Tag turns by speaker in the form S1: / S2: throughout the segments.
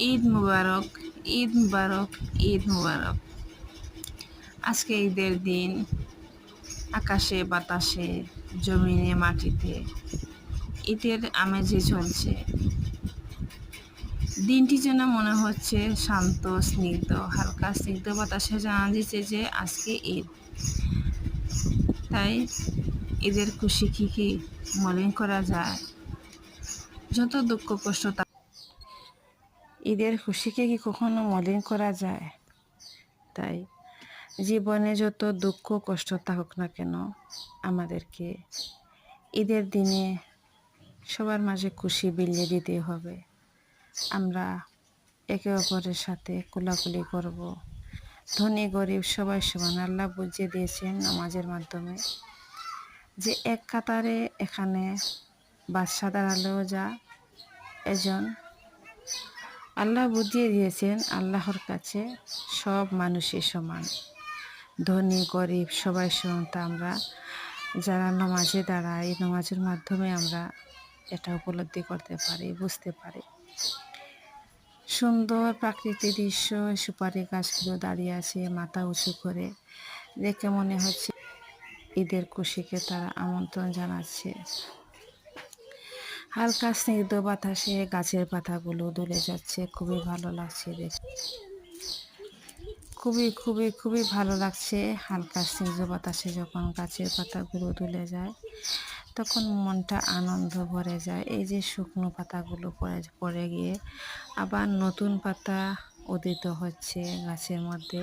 S1: ঈদ মুবারক, ঈদ মুবারক, ঈদ মুবারক। আজকে ঈদের দিন। আকাশে বাতাসে জমিনে মাটিতে ঈদের আমেজে চলছে। দিনটি যেন মনে হচ্ছে শান্ত, স্নিগ্ধ, হালকা স্নিগ্ধ বাতাসে জানা দিচ্ছে যে আজকে ঈদ। তাই ঈদের খুশি কি মলিন করা যায়? যত দুঃখ কষ্ট ঈদের খুশিকে কি কখনো মলিন করা যায়? তাই জীবনে যত দুঃখ কষ্ট থাকুক না কেন, আমাদেরকে ঈদের দিনে সবার মাঝে খুশি বিলিয়ে দিতে হবে। আমরা একে অপরের সাথে কোলাকুলি করব। ধনী গরিব সবাই সমান। আল্লাহ বুঝিয়ে দিয়েছেন নামাজের মাধ্যমে যে এক কাতারে এখানে বাদশা দাঁড়ালেও যা এজন। আল্লাহ বুঝিয়ে দিয়েছেন আল্লাহর কাছে সব মানুষই সমান, ধনী গরিব সবাই সমান। তা আমরা যারা নামাজে দাঁড়াই, নামাজের মাধ্যমে আমরা এটা উপলব্ধি করতে পারি, বুঝতে পারি। সুন্দর প্রাকৃতিক দৃশ্য, সুপারি গাছগুলো দাঁড়িয়ে আছে মাথা উঁচু করে, দেখে মনে হচ্ছে ঈদের খুশিকে তারা আমন্ত্রণ জানাচ্ছে। হালকা স্নিগ্ধ বাতাসে গাছের পাতাগুলো দুলে যাচ্ছে, খুবই ভালো লাগছে দেখে। খুবই খুবই খুবই ভালো লাগছে। হালকা স্নিগ্ধ বাতাসে যখন গাছের পাতাগুলো দুলে যায়, তখন মনটা আনন্দ ভরে যায়। এই যে শুকনো পাতাগুলো পড়ে গিয়ে আবার নতুন পাতা উদিত হচ্ছে গাছের মধ্যে,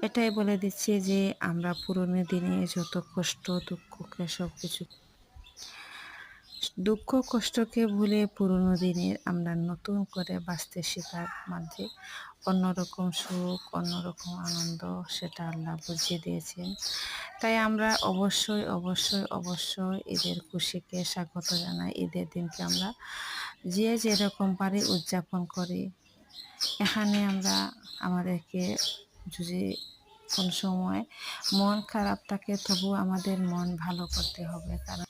S1: এটাই বলে দিচ্ছে যে আমরা পুরনো দিনে যত কষ্ট দুঃখকে দুঃখ কষ্টকে ভুলে পুরনো দিনের আমরা নতুন করে বাঁচতে শেখার মাঝে অন্যরকম সুখ, অন্যরকম আনন্দ, সেটা আল্লাহ বুঝিয়ে দিয়েছেন। তাই আমরা অবশ্যই অবশ্যই অবশ্যই ঈদের খুশিকে স্বাগত জানাই। ঈদের দিনকে আমরা যে যেরকম পারি উদযাপন করি। এখানে আমরা আমাদেরকে যদি কোন সময় মন খারাপ থাকে, তবু আমাদের মন ভালো করতে হবে, কারণ